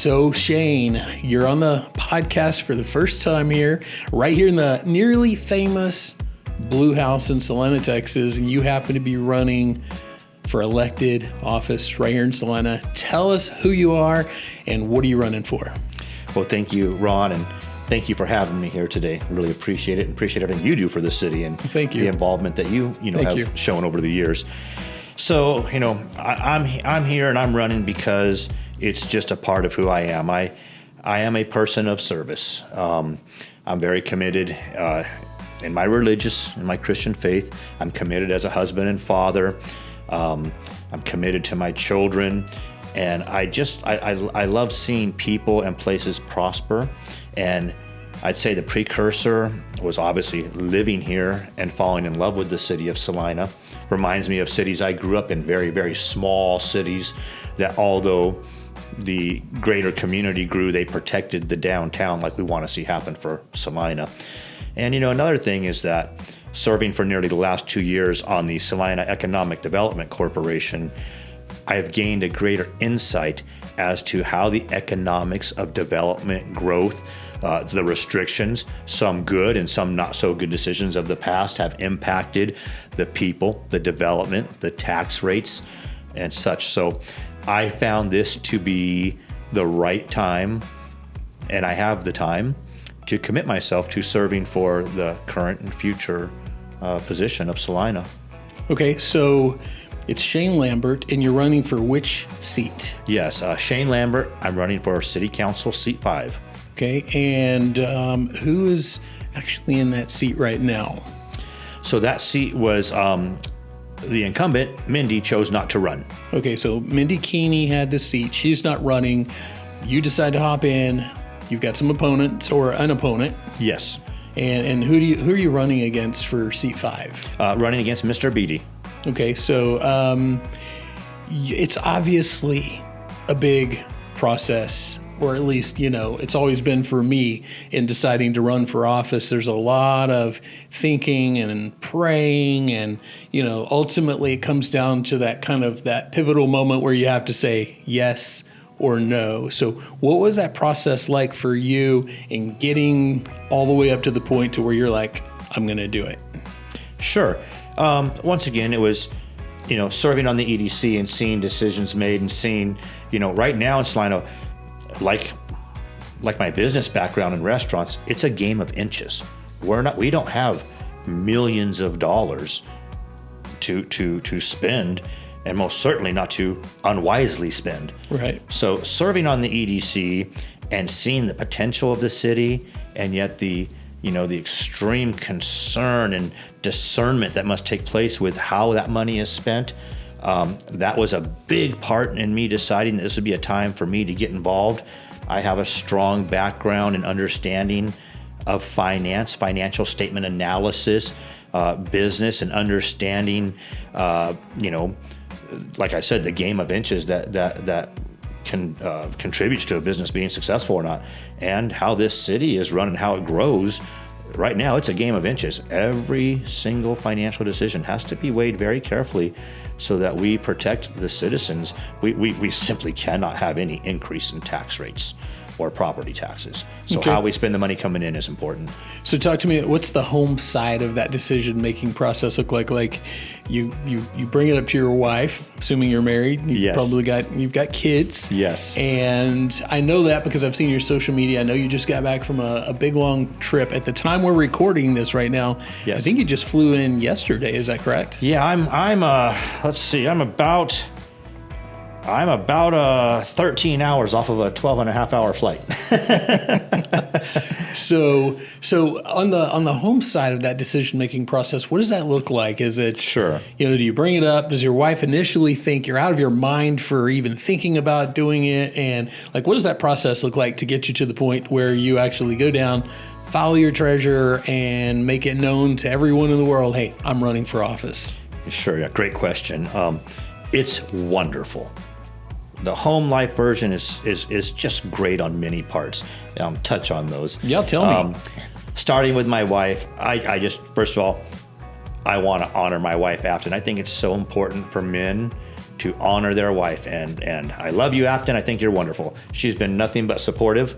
So Shane, you're on the podcast for the first time here, right here in the nearly famous Blue House in Celina, Texas, and you happen to be running for elected office right here in Celina. Tell us who you are and what are you running for? Well, thank you, Ron, and thank you for having me here today. Really appreciate it and appreciate everything you do for the city and thank you. The involvement that you have shown over the years. So, I'm here and I'm running because it's just a part of who I am. I am a person of service. I'm very committed in my Christian faith. I'm committed as a husband and father. I'm committed to my children. And I love seeing people and places prosper. And I'd say the precursor was obviously living here and falling in love with the city of Celina. Reminds me of cities I grew up in, very, very small cities that although the greater community grew, they protected the downtown like we want to see happen for Celina. And another thing is that serving for nearly the last 2 years on the Celina Economic Development Corporation, I've gained a greater insight as to how the economics of development growth, the restrictions, some good and some not so good decisions of the past have impacted the people, the development, the tax rates, and such. So I found this to be the right time, and I have the time to commit myself to serving for the current and future position of Celina. Okay, so it's Shane Lambert, and you're running for which seat? Yes, Shane Lambert. I'm running for City Council Seat 5. Okay, and who is actually in that seat right now? So that seat was the incumbent, Mindy, chose not to run. Okay, so Mindy Keeney had the seat. She's not running. You decide to hop in. You've got some opponents or an opponent. Yes. And who are you running against for seat 5? Running against Mr. Beatty. Okay, so it's obviously a big process, or at least, it's always been for me in deciding to run for office. There's a lot of thinking and praying, and, ultimately it comes down to that pivotal moment where you have to say yes or no. So what was that process like for you in getting all the way up to the point to where you're like, I'm going to do it? Sure. Once again, it was, serving on the EDC and seeing decisions made and seeing, right now in Celina, like my business background in restaurants, it's a game of inches. We don't have millions of dollars to spend, and most certainly not to unwisely spend. Right. So serving on the EDC and seeing the potential of the city, and yet the extreme concern and discernment that must take place with how that money is spent, that was a big part in me deciding that this would be a time for me to get involved. I have a strong background and understanding of finance, financial statement analysis, business, and understanding, like I said, the game of inches that contributes to a business being successful or not, and how this city is run and how it grows. Right now, it's a game of inches. Every single financial decision has to be weighed very carefully so that we protect the citizens. We simply cannot have any increase in tax rates or property taxes. So okay. How we spend the money coming in is important. So talk to me, what's the home side of that decision-making process look like? Like you bring it up to your wife, assuming you're married. Yes. You've got kids. Yes. And I know that because I've seen your social media. I know you just got back from a big long trip. At the time we're recording this right now, yes. I think you just flew in yesterday. Is that correct? Yeah, I'm about 13 hours off of a 12 and a half hour flight. So on the home side of that decision-making process, what does that look like? Is it, sure, do you bring it up? Does your wife initially think you're out of your mind for even thinking about doing it? And what does that process look like to get you to the point where you actually go down, follow your treasurer, and make it known to everyone in the world, hey, I'm running for office? Sure, yeah, great question. It's wonderful. The home life version is just great on many parts. Touch on those. Yeah, tell me. Starting with my wife, I just, first of all, I want to honor my wife after, and I think it's so important for men to honor their wife. And I love you, Afton. I think you're wonderful. She's been nothing but supportive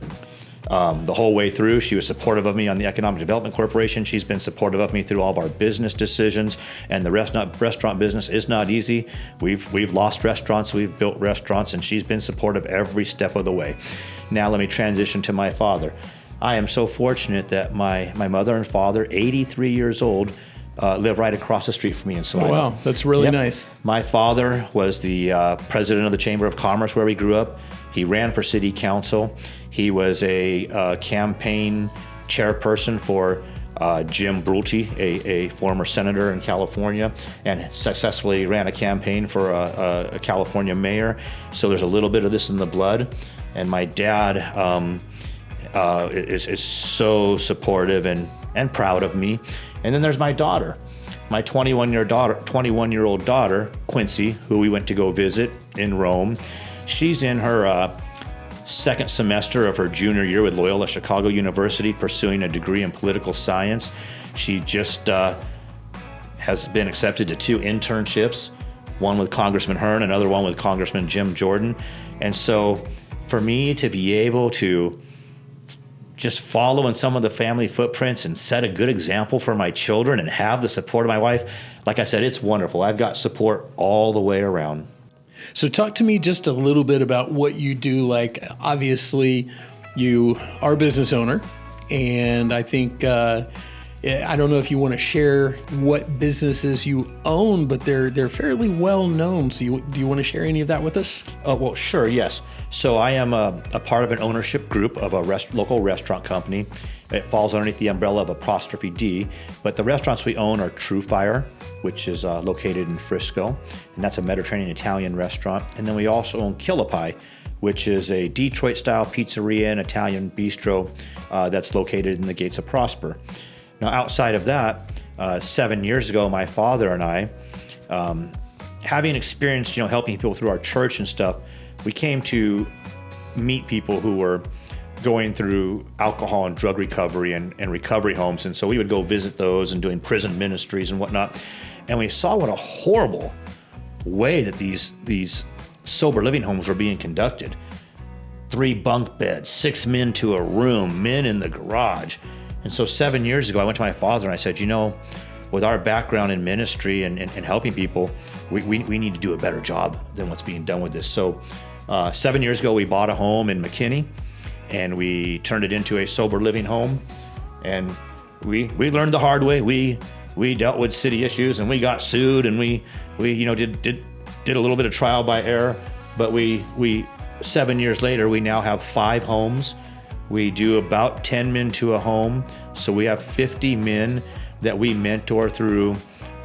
the whole way through. She was supportive of me on the Economic Development Corporation. She's been supportive of me through all of our business decisions. And the restaurant business is not easy. We've lost restaurants, we've built restaurants, and she's been supportive every step of the way. Now let me transition to my father. I am so fortunate that my mother and father, 83 years old, live right across the street from me in Celina. Oh, wow, that's really nice. My father was the president of the Chamber of Commerce where we grew up. He ran for city council. He was a campaign chairperson for Jim Brulte, a former senator in California, and successfully ran a campaign for a California mayor. So there's a little bit of this in the blood. And my dad is so supportive and proud of me. And then there's my daughter, my 21-year-old daughter, Quincy, who we went to go visit in Rome. She's in her second semester of her junior year with Loyola Chicago University, pursuing a degree in political science. She just has been accepted to 2 internships, one with Congressman Hearn, another one with Congressman Jim Jordan. And so for me to be able to just follow in some of the family footprints and set a good example for my children and have the support of my wife, like I said, it's wonderful. I've got support all the way around. So talk to me just a little bit about what you do. Like, obviously, you are a business owner, and I think, I don't know if you want to share what businesses you own, but they're fairly well known. So do you want to share any of that with us? Well, sure, yes. So I am a part of an ownership group of a local restaurant company. It falls underneath the umbrella of Apostrophe D, but the restaurants we own are True Fire, which is located in Frisco, and that's a Mediterranean Italian restaurant. And then we also own Killapai, which is a Detroit-style pizzeria and Italian bistro that's located in the Gates of Prosper. Now, outside of that, 7 years ago, my father and I, having experienced, helping people through our church and stuff, we came to meet people who were going through alcohol and drug recovery and recovery homes. And so we would go visit those and doing prison ministries and whatnot. And we saw what a horrible way that these sober living homes were being conducted. 3 bunk beds, 6 men to a room, men in the garage. And so 7 years ago, I went to my father and I said, with our background in ministry and helping people, we need to do a better job than what's being done with this. So 7 years ago, we bought a home in McKinney, and we turned it into a sober living home. And we learned the hard way. We dealt with city issues, and we got sued, and we did a little bit of trial by error. But we 7 years later, we now have 5 homes. We do about 10 men to a home. So we have 50 men that we mentor through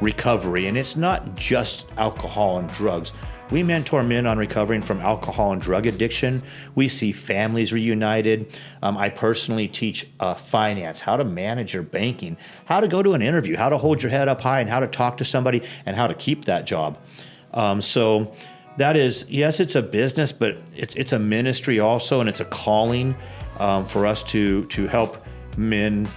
recovery. And it's not just alcohol and drugs. We mentor men on recovering from alcohol and drug addiction. We see families reunited. I personally teach finance, how to manage your banking, how to go to an interview, how to hold your head up high, and how to talk to somebody, and how to keep that job. So that is, yes, it's a business, but it's a ministry also, and it's a calling for us to help men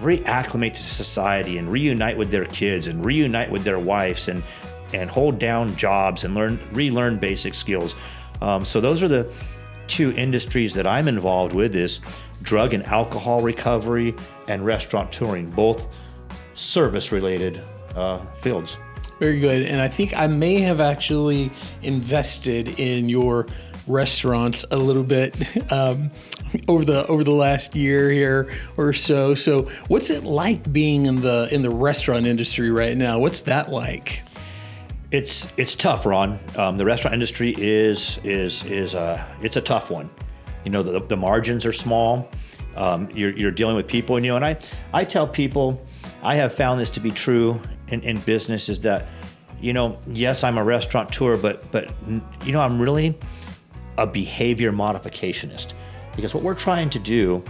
reacclimate to society and reunite with their kids and reunite with their wives and hold down jobs and relearn basic skills. So those are the 2 industries that I'm involved with, is drug and alcohol recovery and restaurateuring, both service-related fields. Very good. And I think I may have actually invested in your restaurants a little bit over the last year here or so. So what's it like being in the restaurant industry right now? What's that like? It's tough, Ron. The restaurant industry is it's a tough one. The margins are small. You're dealing with people, and I tell people, I have found this to be true in business, is that yes, I'm a restaurateur, but I'm really a behavior modificationist, because what we're trying to do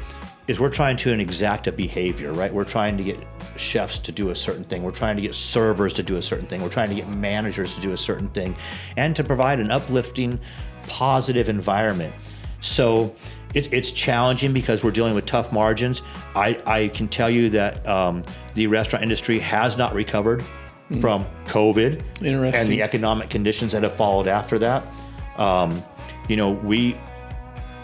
is we're trying to exact a behavior, right? We're trying to get chefs to do a certain thing. We're trying to get servers to do a certain thing. We're trying to get managers to do a certain thing, and to provide an uplifting, positive environment. So it's challenging because we're dealing with tough margins. I can tell you that the restaurant industry has not recovered from COVID Interesting. and the economic conditions that have followed after that.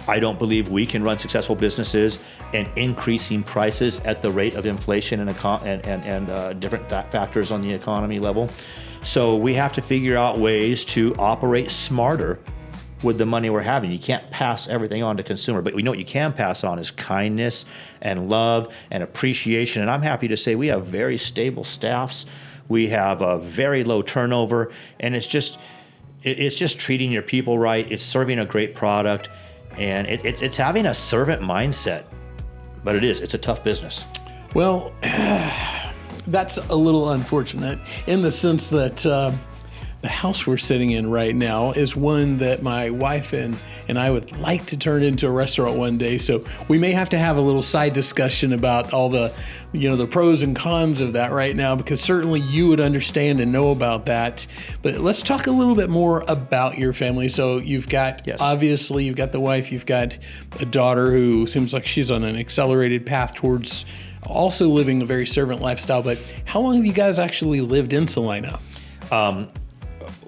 I don't believe we can run successful businesses and increasing prices at the rate of inflation and different factors on the economy level. So we have to figure out ways to operate smarter with the money we're having. You can't pass everything on to consumer, but we know what you can pass on is kindness and love and appreciation. And I'm happy to say we have very stable staffs. We have a very low turnover, and it's just treating your people right. It's serving a great product, and it's having a servant mindset. But it's a tough business. Well, that's a little unfortunate in the sense that the house we're sitting in right now is one that my wife and I would like to turn into a restaurant one day. So we may have to have a little side discussion about all the, the pros and cons of that right now, because certainly you would understand and know about that. But let's talk a little bit more about your family. So you've got, obviously you've got the wife, you've got a daughter who seems like she's on an accelerated path towards also living a very servant lifestyle. But how long have you guys actually lived in Celina?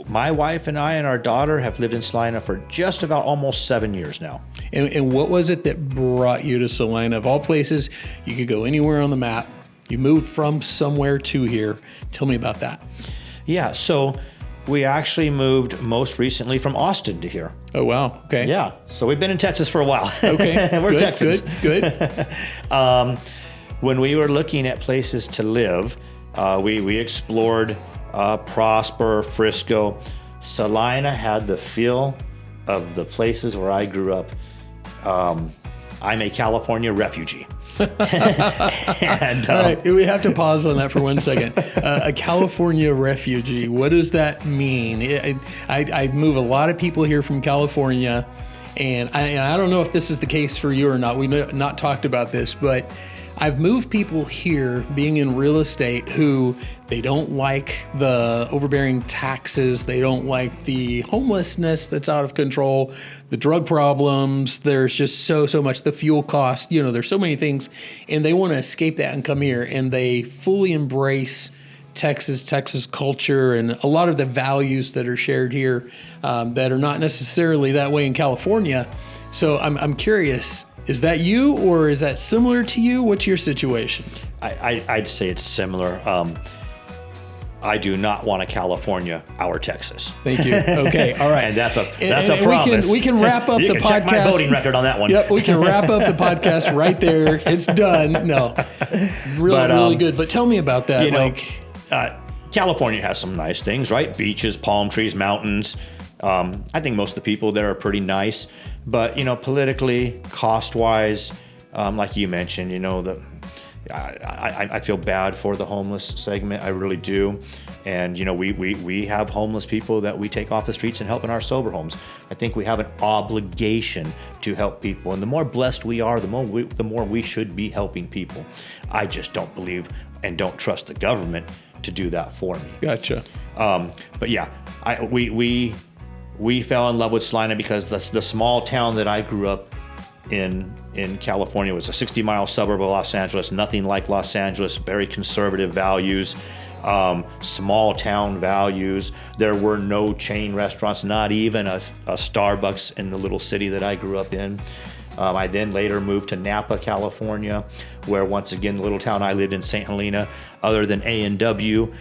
My wife and I and our daughter have lived in Celina for just about almost 7 years now. And what was it that brought you to Celina? Of all places, you could go anywhere on the map. You moved from somewhere to here. Tell me about that. Yeah, so we actually moved most recently from Austin to here. Oh, wow. Okay. Yeah, so we've been in Texas for a while. Okay. We're Texans. Good. When we were looking at places to live, we explored Prosper, Frisco. Celina had the feel of the places where I grew up. I'm a California refugee. And, all right, we have to pause on that for 1 second. A California refugee, what does that mean? I move a lot of people here from California, and I don't know if this is the case for you or not. We've not talked about this, but I've moved people here being in real estate who they don't like the overbearing taxes. They don't like the homelessness that's out of control, the drug problems. There's just so much, the fuel cost, there's so many things, and they want to escape that and come here, and they fully embrace Texas culture and a lot of the values that are shared here that are not necessarily that way in California. So I'm curious, is that you, or is that similar to you? What's your situation? I'd say it's similar. I do not want a California, our Texas. Thank you. Okay. All right. And that's a promise. We can wrap up the podcast. Check my voting record on that one. Yep. We can wrap up the podcast right there. It's done. No, really good. But tell me about that. California has some nice things, right? Beaches, palm trees, mountains. I think most of the people there are pretty nice, but politically, cost-wise, like you mentioned, I feel bad for the homeless segment. I really do, and we have homeless people that we take off the streets and help in our sober homes. I think we have an obligation to help people, and the more blessed we are, the more we should be helping people. I just don't believe and don't trust the government to do that for me. Gotcha. But yeah, we fell in love with Celina because the small town that I grew up in California was a 60-mile suburb of Los Angeles, nothing like Los Angeles, very conservative values, small town values. There were no chain restaurants, not even a Starbucks in the little city that I grew up in. I then later moved to Napa, California, where once again, the little town I lived in, St. Helena, other than A&W,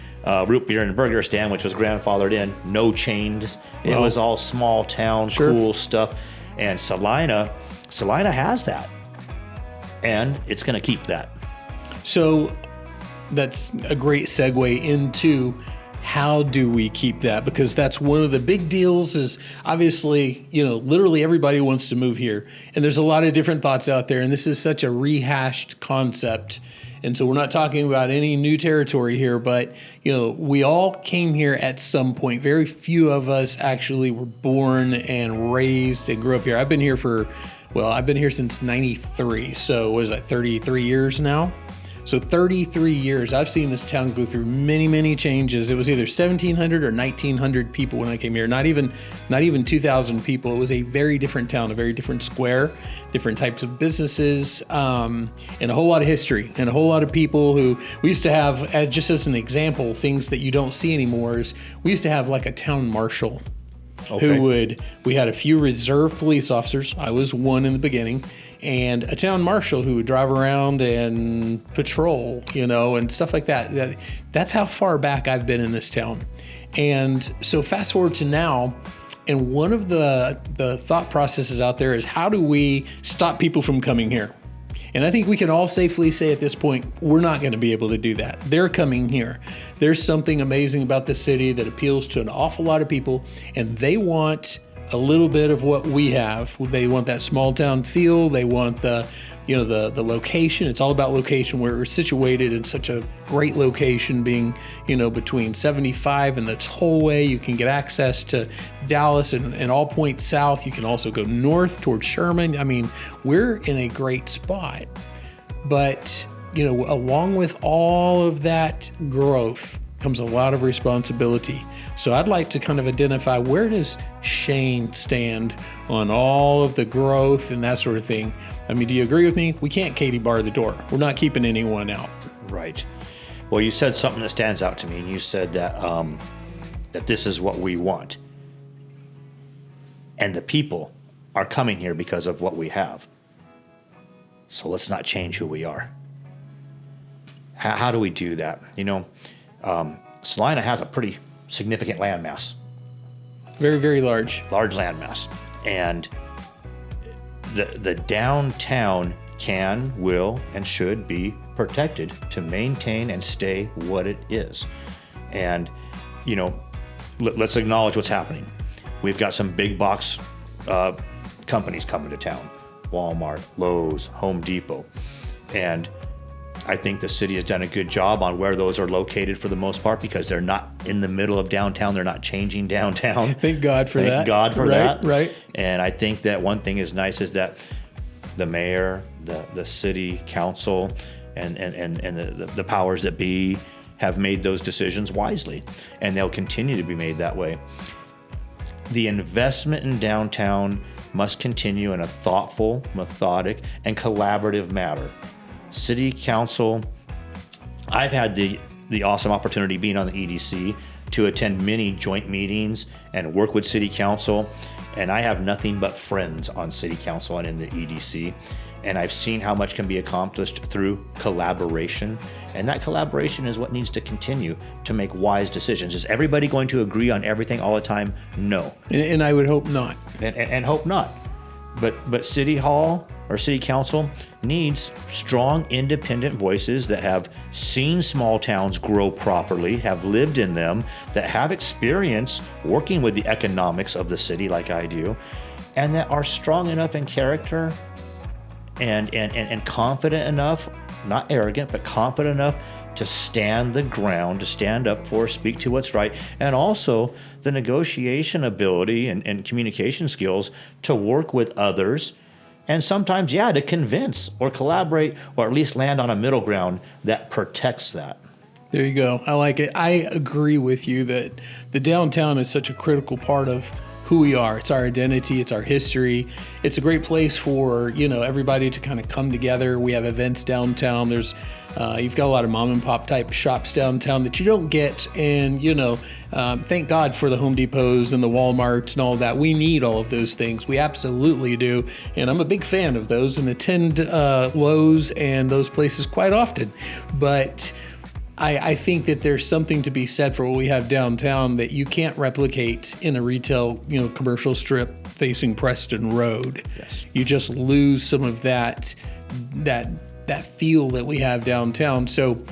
root beer and burger stand, which was grandfathered in, no chains. It was all small town, cool stuff. And Celina has that, and it's going to keep that. So that's a great segue into how do we keep that? Because that's one of the big deals is obviously, literally everybody wants to move here. And there's a lot of different thoughts out there. And this is such a rehashed concept. And so we're not talking about any new territory here, but, we all came here at some point. Very few of us actually were born and raised and grew up here. I've been here since 93. So what is that, 33 years now? So 33 years, I've seen this town go through many, many changes. It was either 1,700 or 1,900 people when I came here. Not even 2,000 people. It was a very different town, a very different square, different types of businesses, and a whole lot of history and a whole lot of people who we used to have, just as an example, things that you don't see anymore is we used to have like a town marshal. Okay. We had a few reserve police officers. I was one in the beginning. And a town marshal who would drive around and patrol, and stuff like that. That's how far back I've been in this town. And so fast forward to now, and one of the thought processes out there is how do we stop people from coming here? And I think we can all safely say at this point, we're not going to be able to do that. They're coming here. There's something amazing about the city that appeals to an awful lot of people, and they want a little bit of what we have. They want that small town feel. They want the location. It's all about location. We're situated in such a great location, being, between 75 and the tollway. You can get access to Dallas and all points south. You can also go north towards Sherman. I mean, we're in a great spot. But, along with all of that growth comes a lot of responsibility. So I'd like to kind of identify, where does Shane stand on all of the growth and that sort of thing? I mean, do you agree with me? We can't Katie bar the door. We're not keeping anyone out. Right. Well, you said something that stands out to me, and you said that that this is what we want. And the people are coming here because of what we have. So let's not change who we are. How do we do that? Celina has a pretty significant landmass. Very, very large. Large landmass. And the downtown can, will, and should be protected to maintain and stay what it is. And, let's acknowledge what's happening. We've got some big box companies coming to town. Walmart, Lowe's, Home Depot. And I think the city has done a good job on where those are located for the most part, because they're not in the middle of downtown. They're not changing downtown. Thank God for that. Thank God for that. Right. And I think that one thing is nice is that the mayor, the city council, and the powers that be have made those decisions wisely, and they'll continue to be made that way. The investment in downtown must continue in a thoughtful, methodic, and collaborative manner. City Council, I've had the awesome opportunity, being on the EDC, to attend many joint meetings and work with City Council, and I have nothing but friends on City Council and in the EDC, and I've seen how much can be accomplished through collaboration, and that collaboration is what needs to continue to make wise decisions. Is everybody going to agree on everything all the time? No. And I would hope not. And hope not. But City Hall or City Council needs strong, independent voices that have seen small towns grow properly, have lived in them, that have experience working with the economics of the city like I do, and that are strong enough in character and confident enough, not arrogant, but confident enough to stand the ground, to stand up for, speak to what's right, and also the negotiation ability and communication skills to work with others, and sometimes, to convince or collaborate, or at least land on a middle ground that protects that. There you go. I like it. I agree with you that the downtown is such a critical part of who we are. It's our identity. It's our history. It's a great place for, everybody to kind of come together. We have events downtown. There's, you've got a lot of mom and pop type shops downtown that you don't get. And, thank God for the Home Depots and the Walmarts and all that. We need all of those things. We absolutely do. And I'm a big fan of those and attend Lowe's and those places quite often. But I think that there's something to be said for what we have downtown that you can't replicate in a retail, commercial strip facing Preston Road. Yes. You just lose some of that feel that we have downtown. So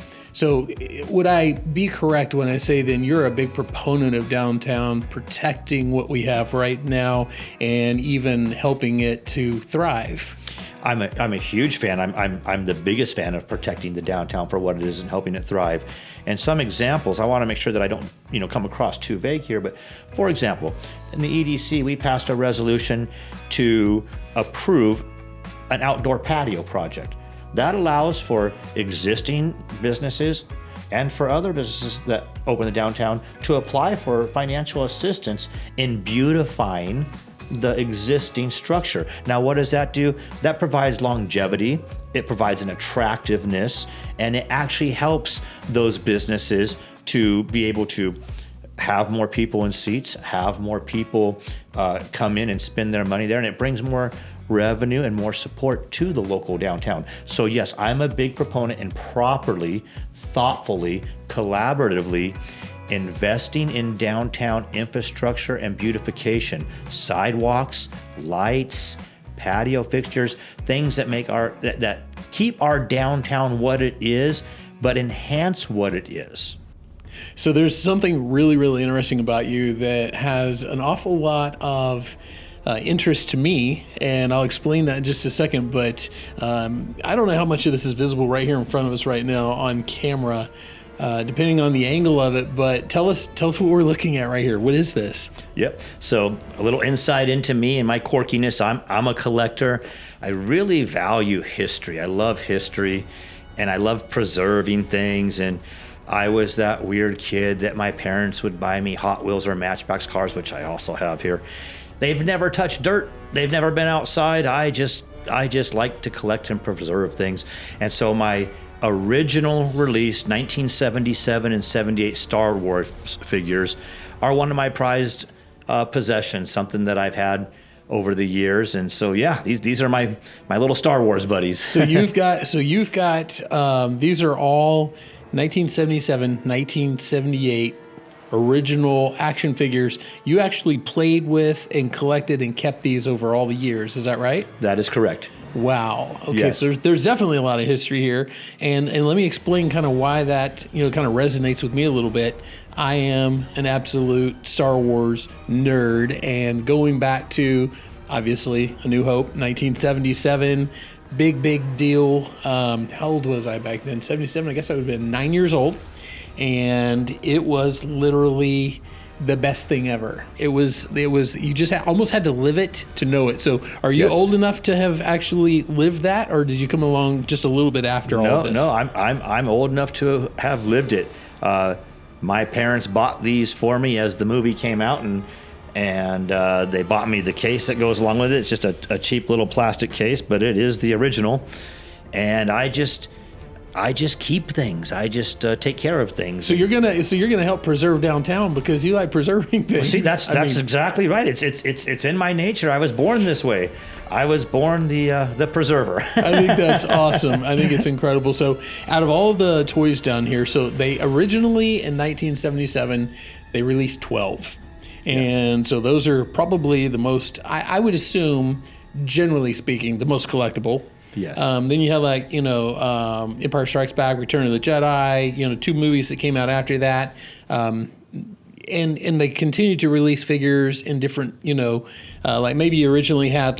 would I be correct when I say then you're a big proponent of downtown protecting what we have right now and even helping it to thrive? I'm a huge fan. I'm the biggest fan of protecting the downtown for what it is and helping it thrive. And some examples, I want to make sure that I don't, come across too vague here, but for example, in the EDC, we passed a resolution to approve an outdoor patio project. that allows for existing businesses and for other businesses that open the downtown to apply for financial assistance in beautifying the existing structure. Now, what does that do? That provides longevity, it provides an attractiveness, and it actually helps those businesses to be able to have more people in seats, have more people come in and spend their money there, and it brings more revenue and more support to the local downtown. So yes, I'm a big proponent in properly, thoughtfully, collaboratively investing in downtown infrastructure and beautification, sidewalks, lights, patio fixtures, things that make that keep our downtown what it is, but enhance what it is. So there's something really, really interesting about you that has an awful lot of interest to me, and I'll explain that in just a second, but I don't know how much of this is visible right here in front of us right now on camera, depending on the angle of it, but tell us what we're looking at right here. What is this? Yep. So a little insight into me and my quirkiness. I'm a collector. I really value history. I love history, and I love preserving things, and I was that weird kid that my parents would buy me Hot Wheels or Matchbox cars, which I also have here. They've never touched dirt. They've never been outside. I just like to collect and preserve things. And so my original release, 1977 and 78 Star Wars figures are one of my prized possessions, something that I've had over the years. And so, yeah, these are my little Star Wars buddies. So you've got these are all 1977, 1978 original action figures. You actually played with and collected and kept these over all the years. Is that right? That is correct. Wow. Okay. Yes. So there's definitely a lot of history here, and let me explain kind of why that kind of resonates with me a little bit. I am an absolute Star Wars nerd, and going back to obviously A New Hope, 1977. Big deal. How old was I back then? 77. I guess I would have been 9 years old. And it was literally the best thing ever. It was you just almost had to live it to know it. So are you old enough to have actually lived that, or did you come along just a little bit after all of this? No, I'm old enough to have lived it. My parents bought these for me as the movie came out, and they bought me the case that goes along with it. It's just a cheap little plastic case, but it is the original. And I just keep things. I just take care of things. So you're gonna help preserve downtown because you like preserving things. Well, see, that's exactly right. It's in my nature. I was born this way. I was born the preserver. I think that's awesome. I think it's incredible. So out of all the toys down here, so they originally in 1977 they released 12. And so those are probably the most, I would assume, generally speaking, the most collectible. Yes. Then you have Empire Strikes Back, Return of the Jedi, 2 movies that came out after that. And they continue to release figures in different, like maybe you originally had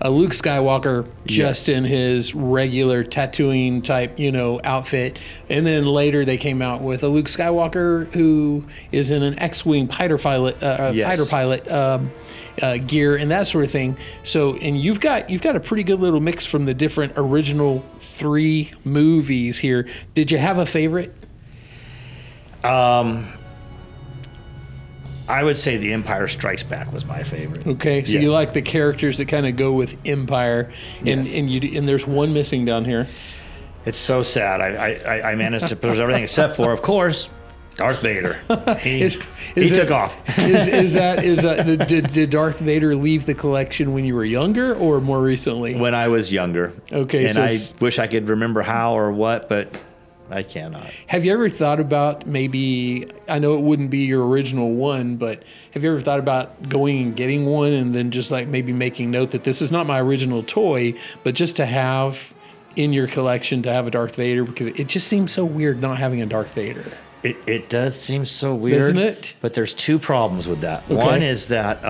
a Luke Skywalker just in his regular tattooing type, outfit. And then later they came out with a Luke Skywalker who is in an X-Wing fighter pilot gear and that sort of thing. So, and you've got a pretty good little mix from the different original 3 movies here. Did you have a favorite? I would say The Empire Strikes Back was my favorite. Okay, so you like the characters that kind of go with Empire, and there's one missing down here. It's so sad. I managed to preserve everything except for, of course, Darth Vader. He took off. Did Darth Vader leave the collection when you were younger or more recently? When I was younger. Okay, and I wish I could remember how or what, but I cannot. Have you ever thought about maybe, I know it wouldn't be your original one, but have you ever thought about going and getting one and then just maybe making note that this is not my original toy, but just to have in your collection to have a Darth Vader, because it just seems so weird not having a Darth Vader. It does seem so weird. Doesn't it? But there's 2 problems with that. Okay. One is that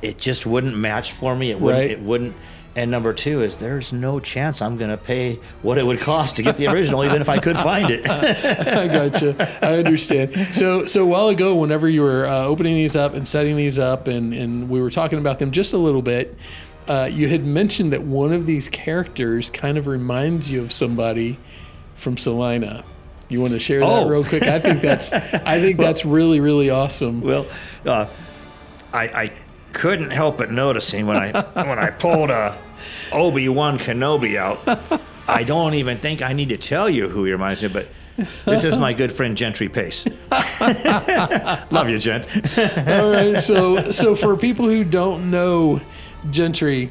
it just wouldn't match for me. It wouldn't. And number 2 is there's no chance I'm going to pay what it would cost to get the original, even if I could find it. I gotcha. I understand. So a while ago, whenever you were opening these up and setting these up, and we were talking about them just a little bit, you had mentioned that one of these characters kind of reminds you of somebody from Celina. You want to share that real quick? I think that's really, really awesome. Well, I couldn't help but noticing when I pulled Obi-Wan Kenobi out. I don't even think I need to tell you who he reminds me of, but this is my good friend Gentry Pace. Love you, Gent. All right, so for people who don't know Gentry,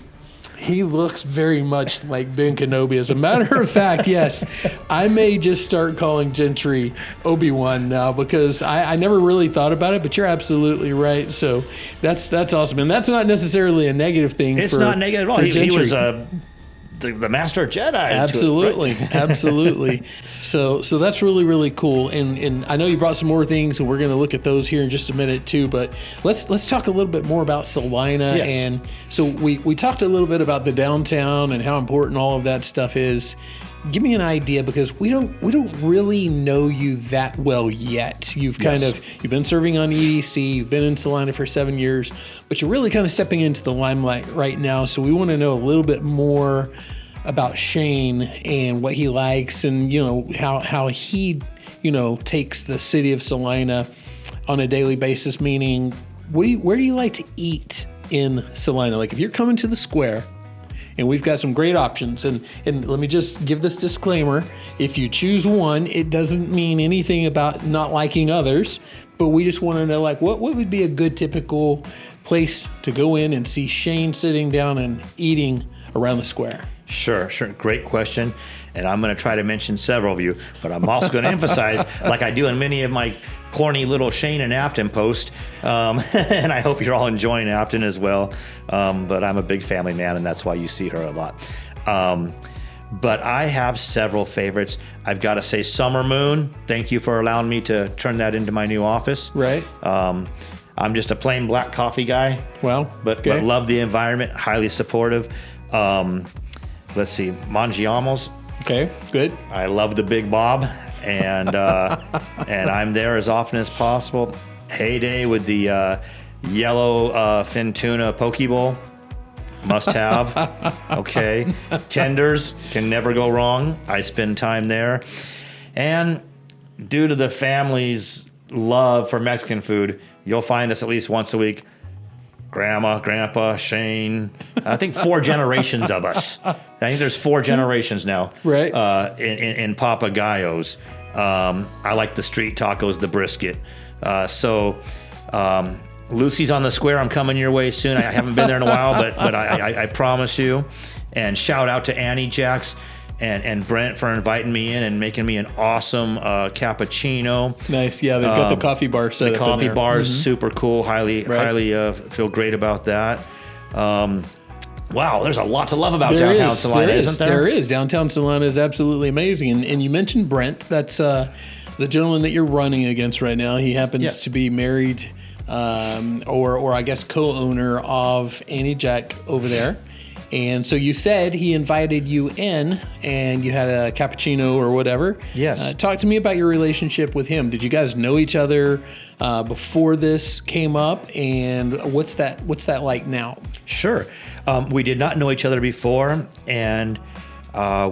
he looks very much like Ben Kenobi. As a matter of fact, yes, I may just start calling Gentry Obi-Wan now because I never really thought about it, but you're absolutely right. So that's awesome. And that's not necessarily a negative thing. It's not negative at all. He was the Master Jedi. Absolutely, right? Absolutely. So that's really, really cool. And I know you brought some more things, and we're going to look at those here in just a minute too. But let's talk a little bit more about Celina. Yes. And so we talked a little bit about the downtown and how important all of that stuff is. Give me an idea, because we don't really know you that well yet. You've been serving on EDC, you've been in Celina for 7 years, but you're really kind of stepping into the limelight right now. So we want to know a little bit more about Shane and what he likes, and how he takes the city of Celina on a daily basis. Meaning, where do you like to eat in Celina? Like if you're coming to the square. And we've got some great options. And let me just give this disclaimer. If you choose one, it doesn't mean anything about not liking others. But we just want to know, like, what would be a good typical place to go in and see Shane sitting down and eating around the square? Sure. Great question. And I'm going to try to mention several of you. But I'm also going to emphasize, like I do in many of my corny little Shane and Afton post, and I hope you're all enjoying Afton as well, but I'm a big family man, and that's why you see her a lot. But I have several favorites. I've got to say Summer Moon, thank you for allowing me to turn that into my new office. Right. I'm just a plain black coffee guy. Well, but love the environment, highly supportive. Let's see, Mangiamo's. Okay, good. I love the Big Bob. And I'm there as often as possible. Heyday with the yellow fin tuna poke bowl, must have. Okay, Tenders can never go wrong. I spend time there, and due to the family's love for Mexican food, you'll find us at least once a week. Grandma, Grandpa, Shane. I think 4 generations of us. I think there's 4 generations now. Right. In Papa Gallo's. I like the street tacos, the brisket. Lucy's on the square. I'm coming your way soon. I haven't been there in a while, but I promise you. And shout out to Annie Jacks and Brent for inviting me in and making me an awesome cappuccino. Nice. Yeah, they've got the coffee bar set up. The coffee bar is super cool. Highly feel great about that. Wow, there's a lot to love about downtown Celina, isn't there? There is. Downtown Celina is absolutely amazing. And you mentioned Brent. That's the gentleman that you're running against right now. He happens to be married, or I guess co-owner of Annie Jack over there. And so you said he invited you in and you had a cappuccino or whatever. Yes. Talk to me about your relationship with him. Did you guys know each other before this came up? And what's that like now? Sure. We did not know each other before. And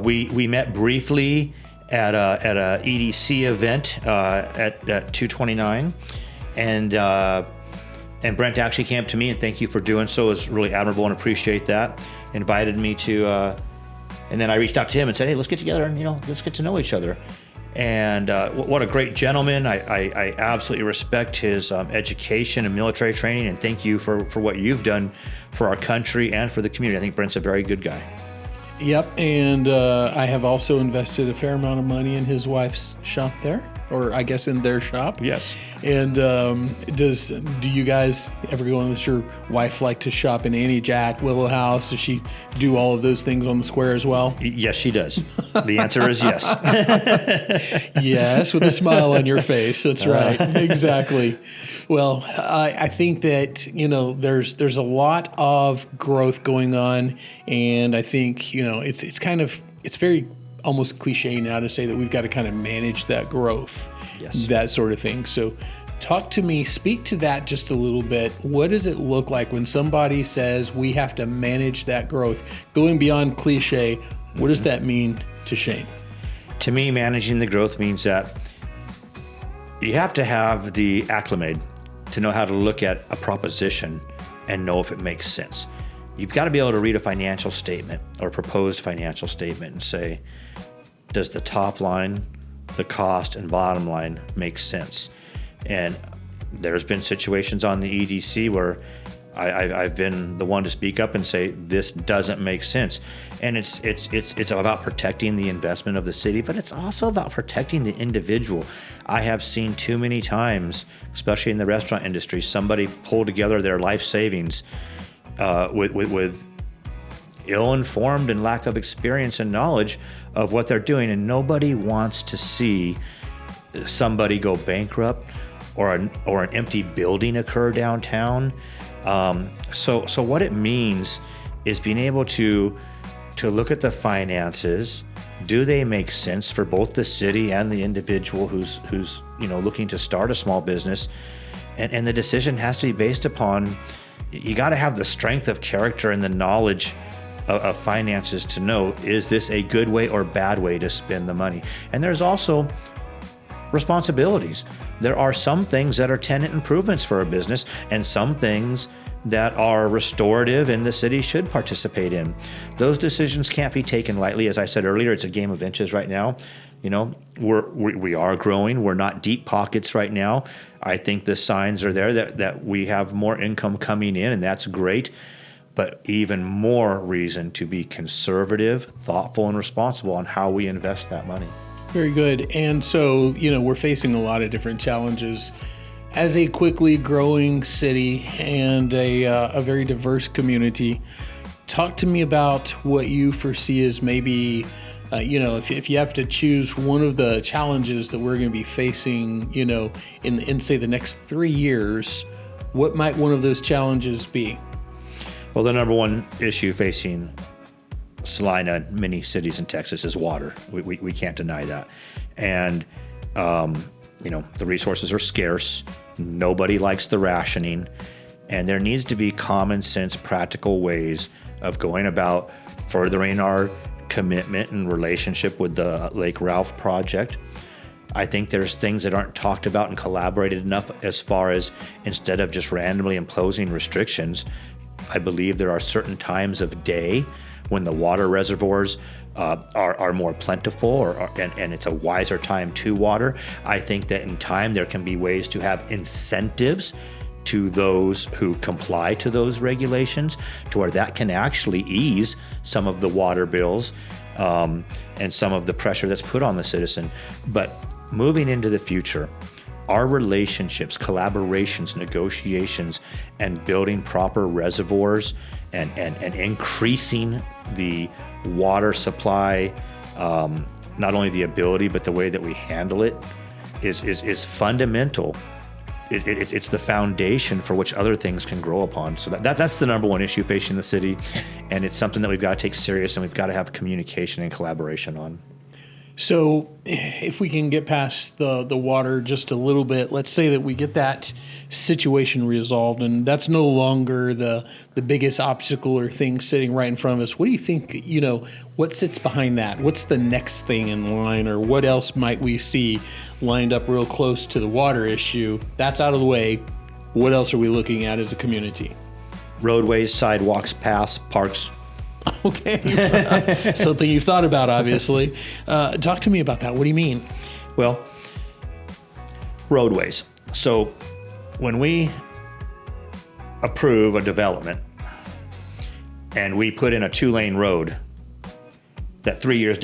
we met briefly at a EDC event at 229. And Brent actually came up to me, and thank you for doing so. It was really admirable and appreciate that. Invited me to, and then I reached out to him and said, hey, let's get together and, let's get to know each other. And what a great gentleman. I absolutely respect his education and military training, and thank you for what you've done for our country and for the community. I think Brent's a very good guy. Yep, and I have also invested a fair amount of money in his wife's shop there, or I guess in their shop. Yes. And do you guys ever go on? Does your wife like to shop in Annie Jack, Willow House? Does she do all of those things on the square as well? Yes, she does. The answer is yes. Yes, with a smile on your face. That's right. Exactly. Well, I think that, there's a lot of growth going on, and I think, it's very almost cliche now to say that we've got to kind of manage that growth, yes, that sort of thing. So Talk to me, speak to that just a little bit. What does it look like when somebody says we have to manage that growth? Going beyond cliche, what does that mean to Shane? To me, managing the growth means that you have to have the acclimate to know how to look at a proposition and know if it makes sense. You've got to be able to read a financial statement or proposed financial statement and say, does the top line, the cost, and bottom line make sense? And there's been situations on the EDC where I've been the one to speak up and say, this doesn't make sense. And it's about protecting the investment of the city, but it's also about protecting the individual. I have seen too many times, especially in the restaurant industry, somebody pull together their life savings with ill-informed and lack of experience and knowledge of what they're doing. And nobody wants to see somebody go bankrupt or an empty building occur downtown. So what it means is being able to look at the finances. Do they make sense for both the city and the individual who's looking to start a small business? And the decision has to be based upon, you got to have the strength of character and the knowledge of finances to know, is this a good way or bad way to spend the money? And there's also responsibilities. There are some things that are tenant improvements for a business and some things that are restorative and the city should participate in. Those decisions can't be taken lightly. As I said earlier, it's a game of inches right now. We are growing. We're not deep pockets right now. I think the signs are there that we have more income coming in, and that's great. But even more reason to be conservative, thoughtful, and responsible on how we invest that money. Very good. And so, we're facing a lot of different challenges as a quickly growing city and a very diverse community. Talk to me about what you foresee as maybe, if you have to choose one of the challenges that we're going to be facing, in say the next 3 years, what might one of those challenges be? Well, the number one issue facing Celina and many cities in Texas is water. We can't deny that. And, the resources are scarce. Nobody likes the rationing. And there needs to be common sense, practical ways of going about furthering our commitment and relationship with the Lake Ralph project. I think there's things that aren't talked about and collaborated enough as far as, instead of just randomly imposing restrictions, I believe there are certain times of day when the water reservoirs are more plentiful and it's a wiser time to water. I think that in time there can be ways to have incentives to those who comply to those regulations, to where that can actually ease some of the water bills and some of the pressure that's put on the citizen. But moving into the future, our relationships, collaborations, negotiations, and building proper reservoirs and increasing the water supply, not only the ability, but the way that we handle it is fundamental. It's the foundation for which other things can grow upon. So that's the number one issue facing the city, and it's something that we've got to take serious and we've got to have communication and collaboration on. So if we can get past the water just a little bit, let's say that we get that situation resolved and that's no longer the biggest obstacle or thing sitting right in front of us. What do you think, what sits behind that? What's the next thing in line, or what else might we see lined up real close to the water issue? That's out of the way. What else are we looking at as a community? Roadways, sidewalks, paths, parks. Okay. Something you've thought about, obviously. Talk to me about that. What do you mean? Well, roadways. So when we approve a development and we put in a 2-lane road that 3 years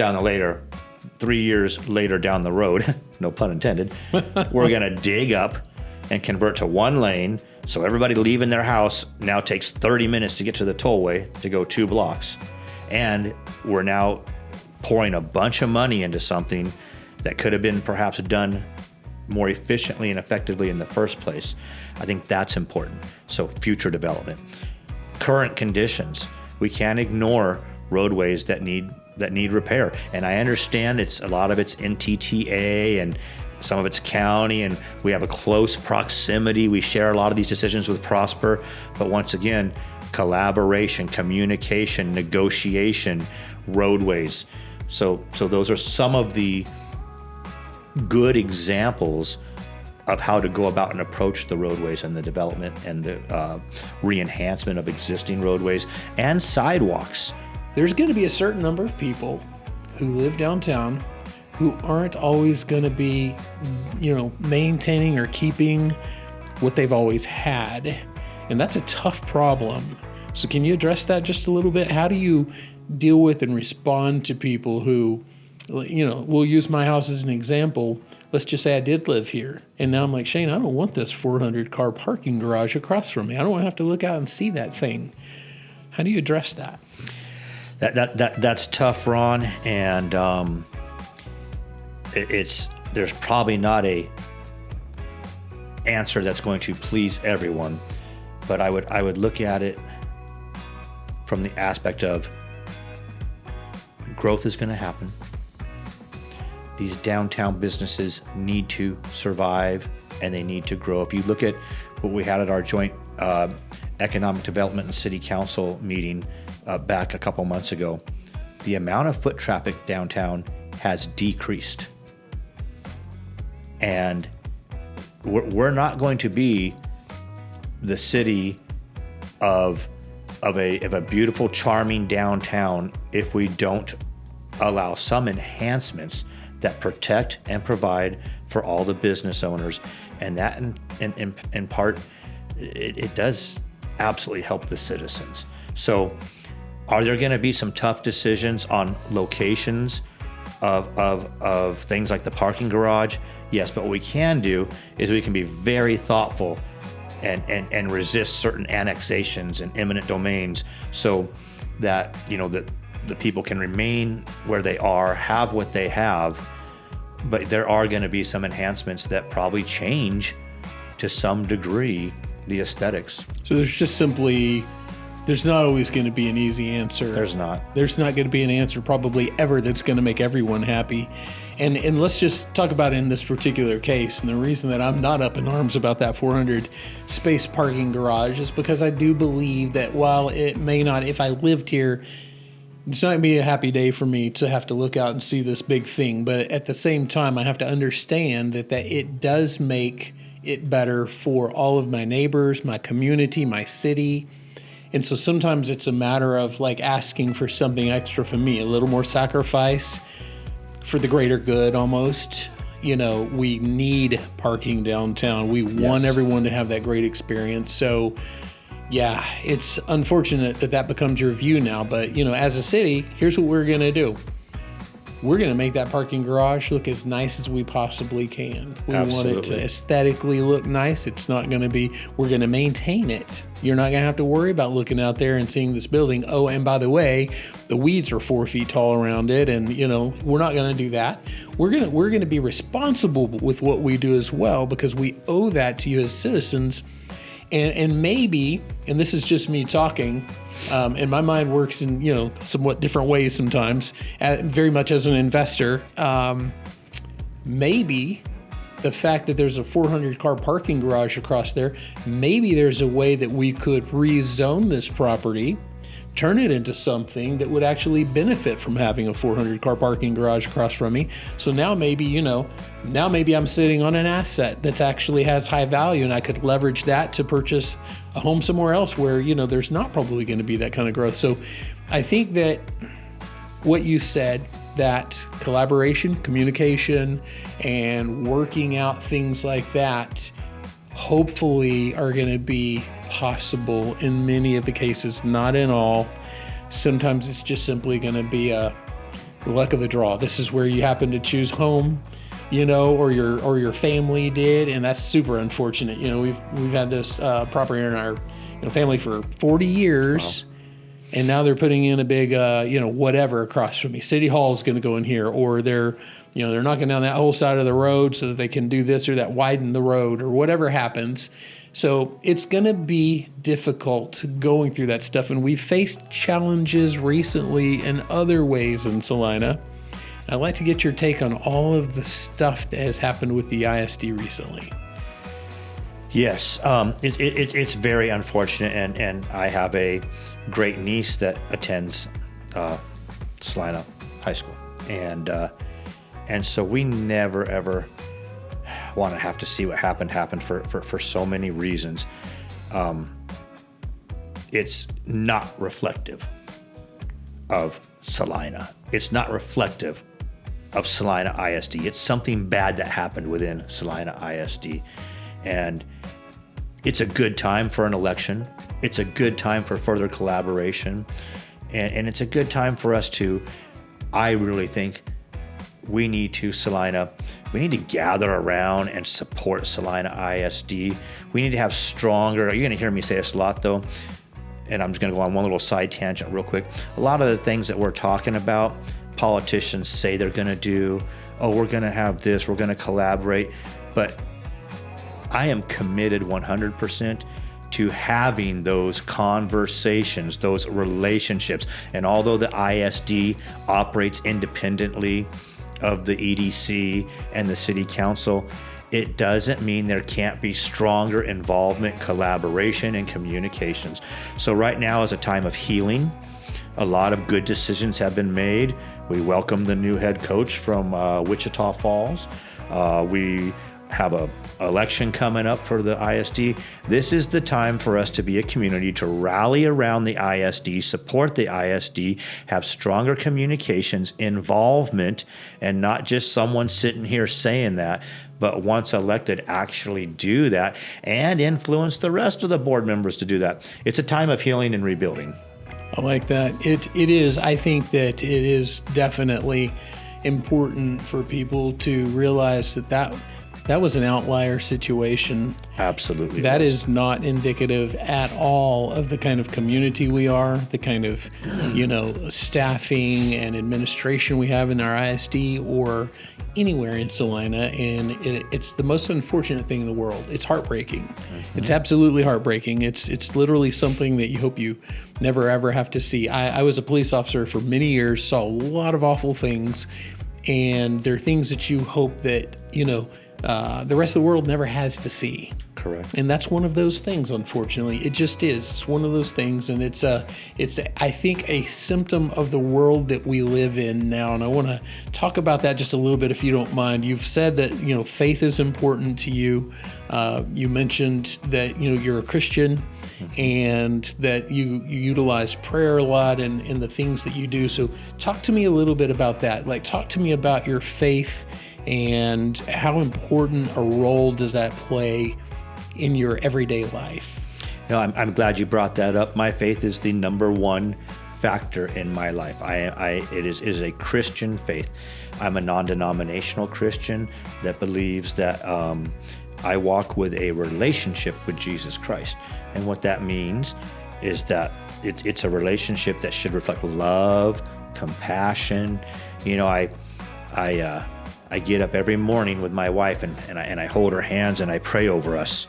later down the road, no pun intended, we're going to dig up and convert to 1 lane. So everybody leaving their house now takes 30 minutes to get to the tollway to go 2 blocks. And we're now pouring a bunch of money into something that could have been perhaps done more efficiently and effectively in the first place. I think that's important. So future development. Current conditions. We can't ignore roadways that need repair. And I understand a lot of it's NTTA and some of it's county, and we have a close proximity. We share a lot of these decisions with Prosper, but once again, collaboration, communication, negotiation, roadways. So those are some of the good examples of how to go about and approach the roadways and the development and the re-enhancement of existing roadways and sidewalks. There's going to be a certain number of people who live downtown who aren't always going to be, maintaining or keeping what they've always had. And that's a tough problem. So can you address that just a little bit? How do you deal with and respond to people who, we'll use my house as an example. Let's just say I did live here, and now I'm like, Shane, I don't want this 400 car parking garage across from me. I don't want to have to look out and see that thing. How do you address that? That's tough, Ron, and there's probably not a answer that's going to please everyone, but I would look at it from the aspect of growth is going to happen. These downtown businesses need to survive and they need to grow. If you look at what we had at our joint Economic Development and City Council meeting back a couple months ago, the amount of foot traffic downtown has decreased. And we're not going to be the city of a beautiful, charming downtown if we don't allow some enhancements that protect and provide for all the business owners. And that in part, it does absolutely help the citizens. So are there going to be some tough decisions on locations of things like the parking garage? Yes, but what we can do is we can be very thoughtful and resist certain annexations and eminent domains so that, the people can remain where they are, have what they have, but there are going to be some enhancements that probably change to some degree the aesthetics. So there's not always going to be an easy answer. There's not going to be an answer probably ever that's going to make everyone happy. And let's just talk about in this particular case. And the reason that I'm not up in arms about that 400 space parking garage is because I do believe that while it may not, if I lived here, it's not going to be a happy day for me to have to look out and see this big thing. But at the same time, I have to understand that it does make it better for all of my neighbors, my community, my city. And so sometimes it's a matter of like asking for something extra from me, a little more sacrifice for the greater good almost. We need parking downtown. We want everyone to have that great experience. So yeah, it's unfortunate that becomes your view now, but as a city, here's what we're going to do. We're going to make that parking garage look as nice as we possibly can. We want it to aesthetically look nice. It's not going to be, we're going to maintain it. You're not going to have to worry about looking out there and seeing this building. Oh, and by the way, the weeds are 4 feet tall around it. And, we're not going to do that. We're going to be responsible with what we do as well, because we owe that to you as citizens. And maybe, and this is just me talking, and my mind works in, somewhat different ways sometimes, very much as an investor, maybe the fact that there's a 400 car parking garage across there, maybe there's a way that we could rezone this property, turn it into something that would actually benefit from having a 400 car parking garage across from me. So now maybe, maybe I'm sitting on an asset that actually has high value, and I could leverage that to purchase a home somewhere else where, there's not probably going to be that kind of growth. So I think that what you said, that collaboration, communication, and working out things like that hopefully are going to be possible in many of the cases, not in all. Sometimes it's just simply going to be the luck of the draw. This is where you happen to choose home, or your family did, and that's super unfortunate. We've had this property in our family for 40 years. Wow. And now they're putting in a big, whatever across from me. City Hall is going to go in here, or they're knocking down that whole side of the road so that they can do this or that, widen the road or whatever happens. So it's going to be difficult going through that stuff. And we've faced challenges recently in other ways in Celina I'd like to get your take on all of the stuff that has happened with the ISD recently. Yes, it's very unfortunate, and I have a great niece that attends Celina High School, and so we never ever want to have to see what happened for so many reasons. It's not reflective of Celina. It's not reflective of Celina ISD. It's something bad that happened within Celina ISD. And it's a good time for an election. It's a good time for further collaboration. And it's a good time for us to, I really think, we need to gather around and support Celina ISD. We need to have stronger, you're going to hear me say this a lot though, and I'm just going to go on one little side tangent real quick. A lot of the things that we're talking about, politicians say they're going to do. Oh, we're going to have this, we're going to collaborate. But I am committed 100% to having those conversations, those relationships. And although the ISD operates independently of the EDC and the City Council, it doesn't mean there can't be stronger involvement, collaboration, and communications. So right now is a time of healing. A lot of good decisions have been made. We welcome the new head coach from Wichita Falls. We have an election coming up for the ISD. This is the time for us to be a community, to rally around the ISD, support the ISD, have stronger communications, involvement, and not just someone sitting here saying that, but once elected, actually do that and influence the rest of the board members to do that. It's a time of healing and rebuilding. I like that. It is. I think that it is definitely important for people to realize that was an outlier situation. Absolutely. That is not indicative at all of the kind of community we are, the kind of, staffing and administration we have in our ISD or anywhere in Celina. And it's the most unfortunate thing in the world. It's heartbreaking. Mm-hmm. It's absolutely heartbreaking. It's literally something that you hope you never, ever have to see. I was a police officer for many years, saw a lot of awful things. And there are things that you hope that, the rest of the world never has to see. Correct. And that's one of those things, unfortunately. It just is. It's one of those things. And it's I think, a symptom of the world that we live in now. And I want to talk about that just a little bit, if you don't mind. You've said that, faith is important to you. You mentioned that, you're a Christian and that you utilize prayer a lot in the things that you do. So talk to me a little bit about that. Talk to me about your faith and how important a role does that play in your everyday life? I'm glad you brought that up. My faith is the number one factor in my life. It is a Christian faith. I'm a non-denominational Christian that believes that I walk with a relationship with Jesus Christ. And what that means is that it's a relationship that should reflect love, compassion. I get up every morning with my wife and I hold her hands and I pray over us.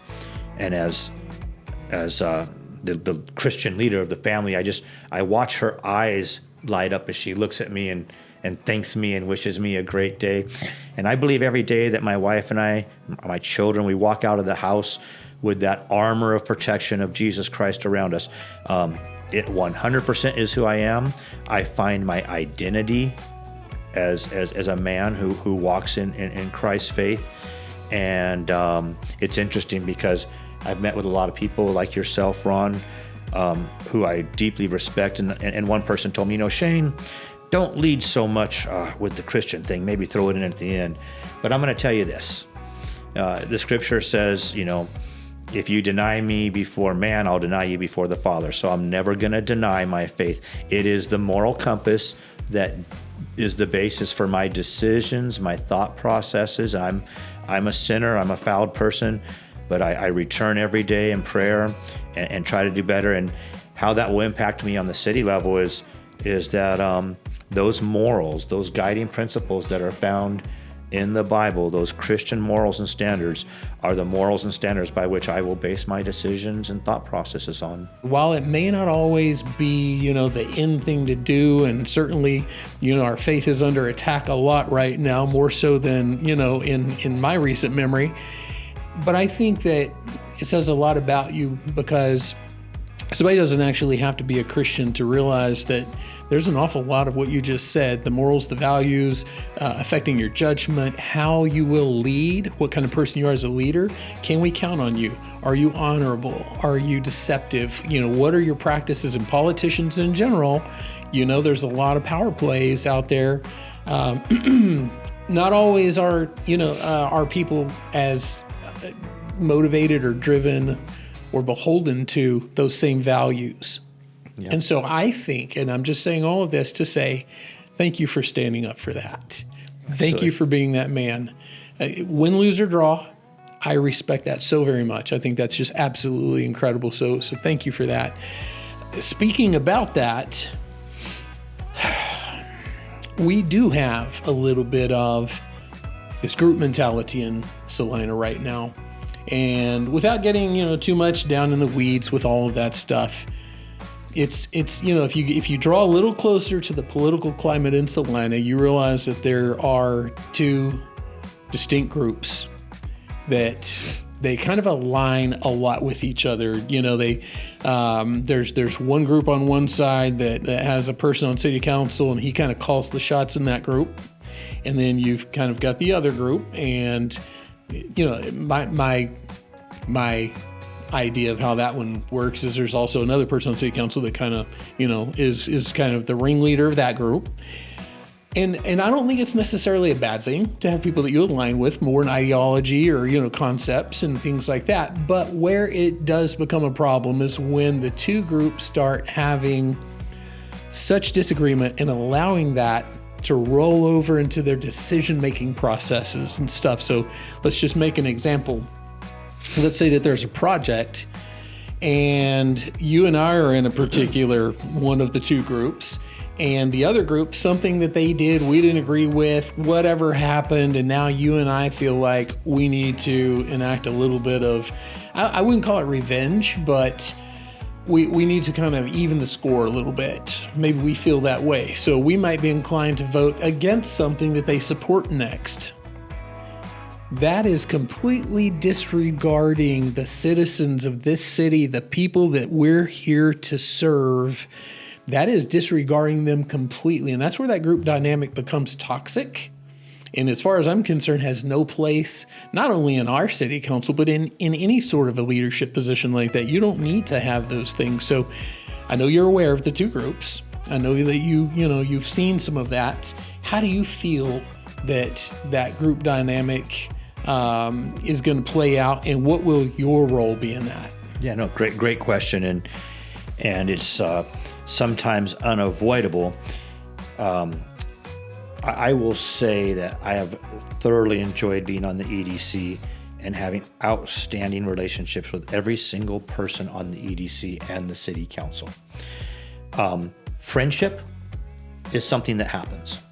And as the Christian leader of the family, I watch her eyes light up as she looks at me and thanks me and wishes me a great day. And I believe every day that my wife and I, my children, we walk out of the house with that armor of protection of Jesus Christ around us. It 100% is who I am. I find my identity as a man who walks in Christ's faith. And it's interesting because I've met with a lot of people like yourself, Ron, who I deeply respect. And one person told me, Shane, don't lead so much with the Christian thing. Maybe throw it in at the end. But I'm going to tell you this. The scripture says, if you deny me before man, I'll deny you before the Father. So I'm never going to deny my faith. It is the moral compass that is the basis for my decisions, my thought processes. I'm a sinner. I'm a foul person, but I return every day in prayer and try to do better. And how that will impact me on the city level is that those morals, those guiding principles that are found in the Bible, those Christian morals and standards are the morals and standards by which I will base my decisions and thought processes on. While it may not always be, the end thing to do, and certainly, our faith is under attack a lot right now, more so than, in my recent memory. But I think that it says a lot about you, because somebody doesn't actually have to be a Christian to realize that there's an awful lot of what you just said, the morals, the values, affecting your judgment, how you will lead, what kind of person you are as a leader. Can we count on you? Are you honorable? Are you deceptive? What are your practices? And politicians in general, there's a lot of power plays out there. Not always are people as motivated or driven or beholden to those same values. Yeah. And so I think, and I'm just saying all of this to say, thank you for standing up for that. Thank you for being that man. Win, lose, or draw, I respect that so very much. I think that's just absolutely incredible. So thank you for that. Speaking about that, we do have a little bit of this group mentality in Celina right now. And without getting, too much down in the weeds with all of that stuff, it's if you draw a little closer to the political climate in Celina, you realize that there are two distinct groups that they kind of align a lot with each other. There's one group on one side that has a person on city council, and he kind of calls the shots in that group. And then you've kind of got the other group, and my idea of how that one works is there's also another person on city council that kind of, is kind of the ringleader of that group. And I don't think it's necessarily a bad thing to have people that you align with more in ideology or, concepts and things like that. But where it does become a problem is when the two groups start having such disagreement and allowing that to roll over into their decision-making processes and stuff. So let's just make an example. Let's say that there's a project and you and I are in a particular one of the two groups, and the other group, something that they did, we didn't agree with, whatever happened, and now you and I feel like we need to enact a little bit of, I wouldn't call it revenge, but we need to kind of even the score a little bit. Maybe we feel that way. So we might be inclined to vote against something that they support next. That is completely disregarding the citizens of this city, the people that we're here to serve. That is disregarding them completely. And that's where that group dynamic becomes toxic. And as far as I'm concerned, has no place, not only in our city council, but in any sort of a leadership position like that. You don't need to have those things. So I know you're aware of the two groups. I know that you've seen some of that. How do you feel that group dynamic is going to play out, and what will your role be in that? Yeah, no, great question, and it's sometimes unavoidable. I will say that I have thoroughly enjoyed being on the EDC and having outstanding relationships with every single person on the EDC and the city council. Friendship is something that happens.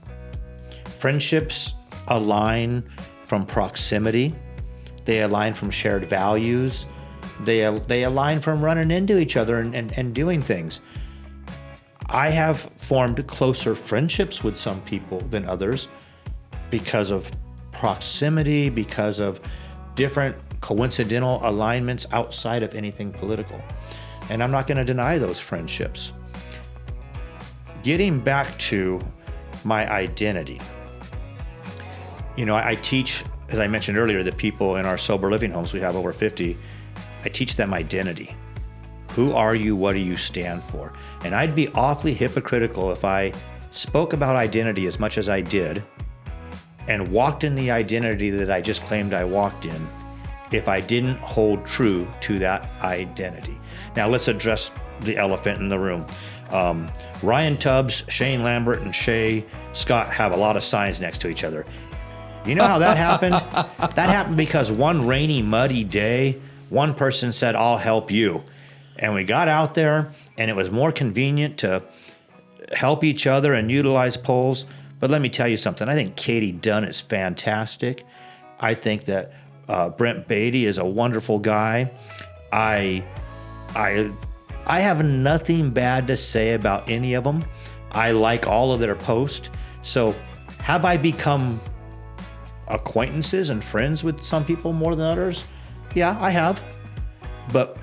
Friendships align from proximity. They align from shared values. They align from running into each other and doing things. I have formed closer friendships with some people than others because of proximity, because of different coincidental alignments outside of anything political. And I'm not going to deny those friendships. Getting back to my identity. I teach, as I mentioned earlier, the people in our sober living homes, we have over 50, I teach them identity. Who are you? What do you stand for? And I'd be awfully hypocritical if I spoke about identity as much as I did and walked in the identity that I just claimed I walked in if I didn't hold true to that identity. Now let's address the elephant in the room. Ryan Tubbs, Shane Lambert, and Shay Scott have a lot of signs next to each other. You know how that happened? That happened because one rainy, muddy day, one person said, "I'll help you." And we got out there, and it was more convenient to help each other and utilize poles. But let me tell you something. I think Katie Dunn is fantastic. I think that Brent Beatty is a wonderful guy. I have nothing bad to say about any of them. I like all of their posts. So have I become acquaintances and friends with some people more than others? Yeah, I have. But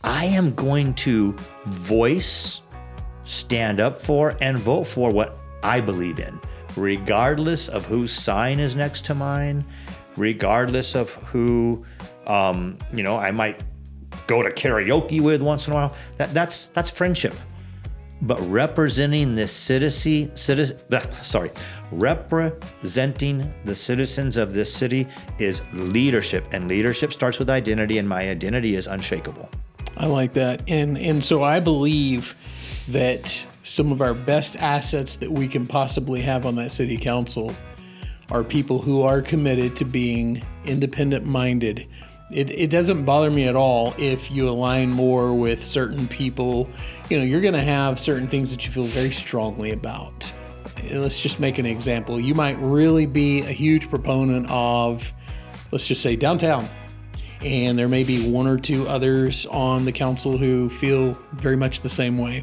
I am going to voice, stand up for, and vote for what I believe in, regardless of whose sign is next to mine, regardless of who, I might go to karaoke with once in a while. That's friendship. But representing the representing the citizens of this city is leadership, and leadership starts with identity, and my identity is unshakable. I like that. And so I believe that some of our best assets that we can possibly have on that city council are people who are committed to being independent-minded. It doesn't bother me at all if you align more with certain people. You're going to have certain things that you feel very strongly about. Let's just make an example. You might really be a huge proponent of, let's just say, downtown. And there may be one or two others on the council who feel very much the same way.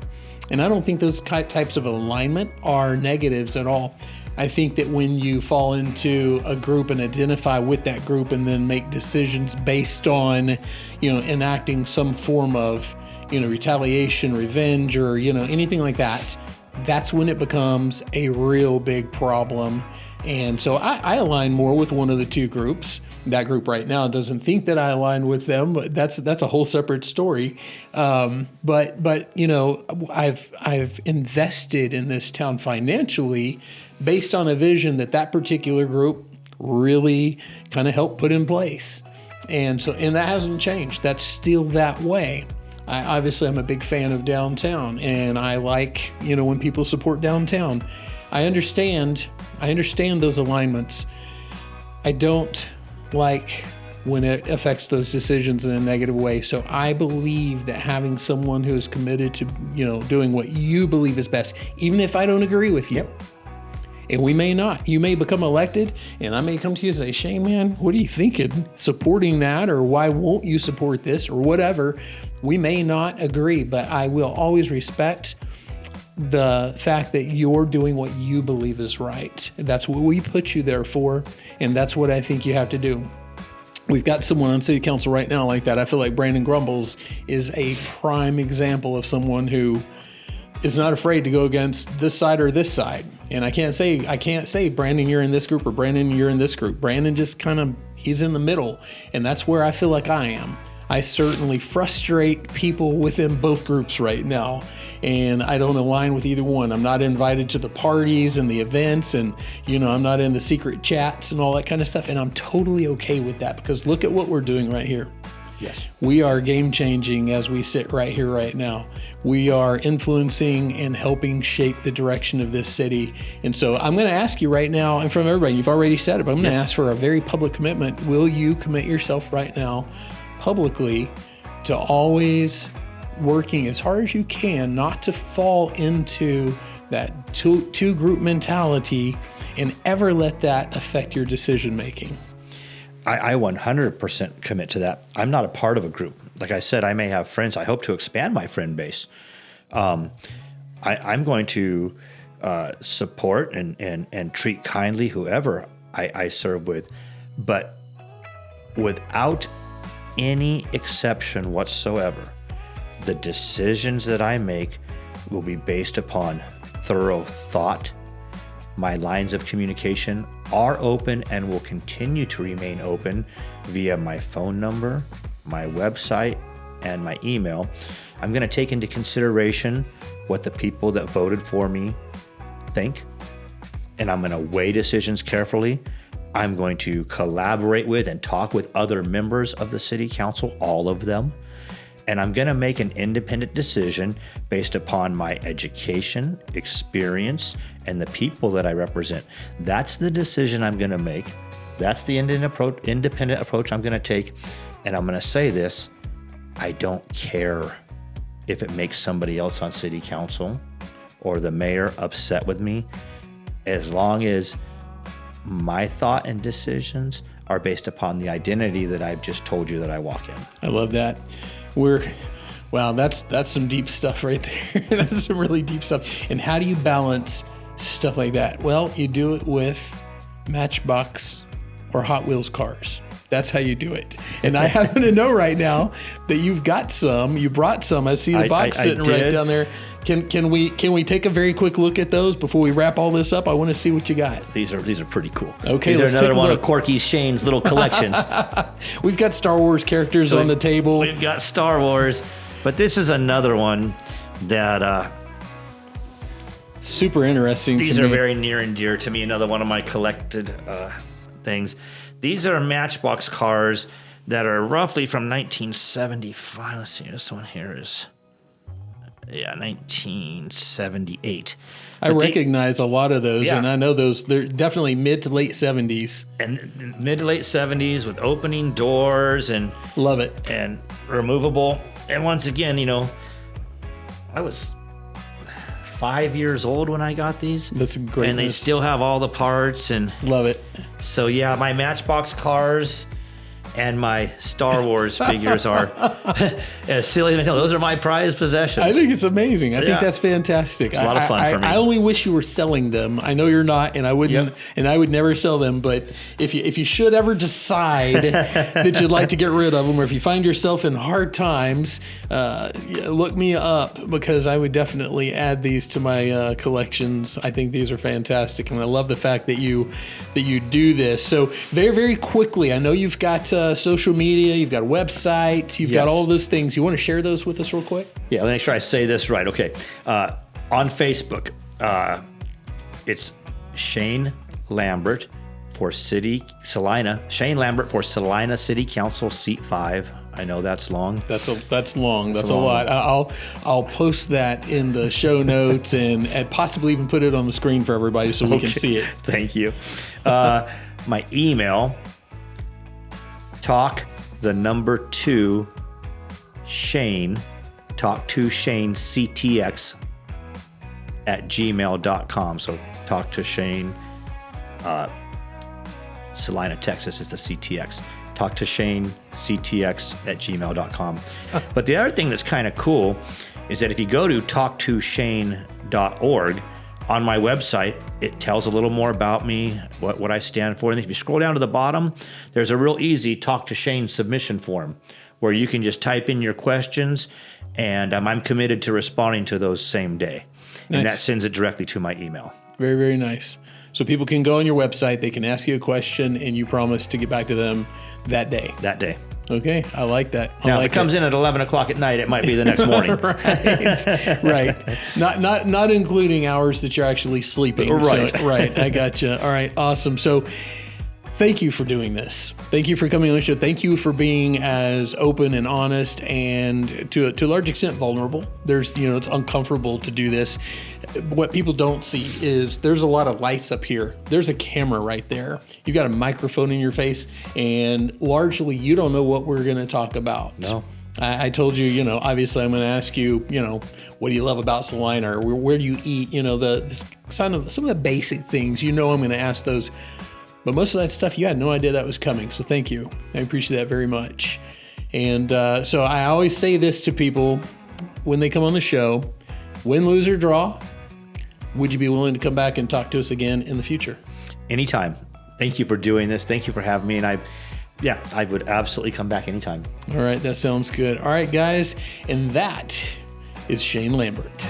And I don't think those types of alignment are negatives at all. I think that when you fall into a group and identify with that group and then make decisions based on, enacting some form of, retaliation, revenge, or, anything like that, that's when it becomes a real big problem. And so I align more with one of the two groups. That group right now doesn't think that I align with them, but that's a whole separate story. But I've invested in this town financially based on a vision that particular group really kind of helped put in place. And that hasn't changed. That's still that way. I'm a big fan of downtown, and I like, when people support downtown. I understand those alignments. I don't like when it affects those decisions in a negative way. So I believe that having someone who is committed to, doing what you believe is best, even if I don't agree with you. Yep. And we may not. You may become elected, and I may come to you and say, Shane, man, what are you thinking? Supporting that, or why won't you support this, or whatever. We may not agree, but I will always respect the fact that you're doing what you believe is right. That's what we put you there for, and that's what I think you have to do. We've got someone on city council right now like that. I feel like Brandon Grumbles is a prime example of someone who is not afraid to go against this side or this side. And I can't say, Brandon, you're in this group, or Brandon, you're in this group. Brandon just he's in the middle, and that's where I feel like I am. I certainly frustrate people within both groups right now, and I don't align with either one. I'm not invited to the parties and the events, and I'm not in the secret chats and all that kind of stuff, and I'm totally okay with that, because look at what we're doing right here. Yes. We are game changing as we sit right here right now. We are influencing and helping shape the direction of this city. And so I'm going to ask you right now, and from everybody, you've already said it, but I'm going to ask for a very public commitment. Will you commit yourself right now publicly to always working as hard as you can not to fall into that two group mentality and ever let that affect your decision making? I 100% commit to that. I'm not a part of a group. Like I said, I may have friends. I hope to expand my friend base. I'm going to support and treat kindly whoever I serve with, but without any exception whatsoever, the decisions that I make will be based upon thorough thought. My lines of communication are open and will continue to remain open via my phone number, my website, and my email. I'm going to take into consideration what the people that voted for me think, and I'm going to weigh decisions carefully. I'm going to collaborate with and talk with other members of the city council, all of them. And I'm going to make an independent decision based upon my education, experience, and the people that I represent. That's the decision I'm going to make. That's the independent approach I'm going to take. And I'm going to say this, I don't care if it makes somebody else on city council or the mayor upset with me. as long as my thought and decisions are based upon the identity that I've just told you that I walk in. I love that. Wow, that's some deep stuff right there. That's some really deep stuff. And how do you balance stuff like that? Well, you do it with Matchbox or Hot Wheels cars. That's how you do it. And I happen to know right now that you've got some. You brought some. I see the box sitting right down there. Can we take a very quick look at those before we wrap all this up? I want to see what you got. These are pretty cool. Okay, these are another one of Corky Shane's little collections. We've got Star Wars characters on the table. We've got Star Wars, but this is another one that super interesting. These are very near and dear to me. Another one of my collected things. These are Matchbox cars that are roughly from 1975. Let's see, this one here is, 1978. I recognize a lot of those, and I know those. They're definitely mid to late 70s. And mid to late 70s with opening doors and love it, and removable. And once again, I was 5 years old when I got these. That's great. And they still have all the parts and love it. So yeah, my Matchbox cars and my Star Wars figures are as silly as I tell. Those are my prized possessions. I think it's amazing. I think that's fantastic. It's a lot of fun for me. I only wish you were selling them. I know you're not, and I wouldn't, and I would never sell them. But if you should ever decide that you'd like to get rid of them, or if you find yourself in hard times, look me up, because I would definitely add these to my collections. I think these are fantastic, and I love the fact that you do this. So very, very quickly, I know you've got social media, you've got a website, you've got all those things. You want to share those with us real quick? Yeah, let me make sure I say this right. Okay. On Facebook, it's Shane Lambert for Celina. Shane Lambert for Celina City Council Seat 5. I know that's long. That's long. That's a lot. I'll post that in the show notes and possibly even put it on the screen for everybody so we can see it. Thank you. My email, Shane, talk to Shane CTX @gmail.com. So talk to Shane, Celina, Texas is the CTX. Talk to Shane CTX @gmail.com. But the other thing that's kind of cool is that if you go to talktoshane.org, on my website, it tells a little more about me, what I stand for. And if you scroll down to the bottom, there's a real easy Talk to Shane submission form where you can just type in your questions, and I'm committed to responding to those same day. Nice. And that sends it directly to my email. Very, very nice. So people can go on your website, they can ask you a question, and you promise to get back to them that day. That day. Okay, I like that. Now, if it comes in at 11 o'clock at night, it might be the next morning. Right. Not including hours that you're actually sleeping. Right. So, right. I gotcha. All right. Awesome. So thank you for doing this. Thank you for coming on the show. Thank you for being as open and honest and to a large extent vulnerable. There's, it's uncomfortable to do this. What people don't see is there's a lot of lights up here. There's a camera right there. You've got a microphone in your face, and largely you don't know what we're going to talk about. No. I told you, obviously I'm going to ask you, what do you love about Celina, or where do you eat? Some of the basic things. I'm going to ask those. But most of that stuff, you had no idea that was coming. So thank you. I appreciate that very much. And so I always say this to people when they come on the show: win, lose, or draw, would you be willing to come back and talk to us again in the future? Anytime. Thank you for doing this. Thank you for having me. And I would absolutely come back anytime. All right. That sounds good. All right, guys. And that is Shane Lambert.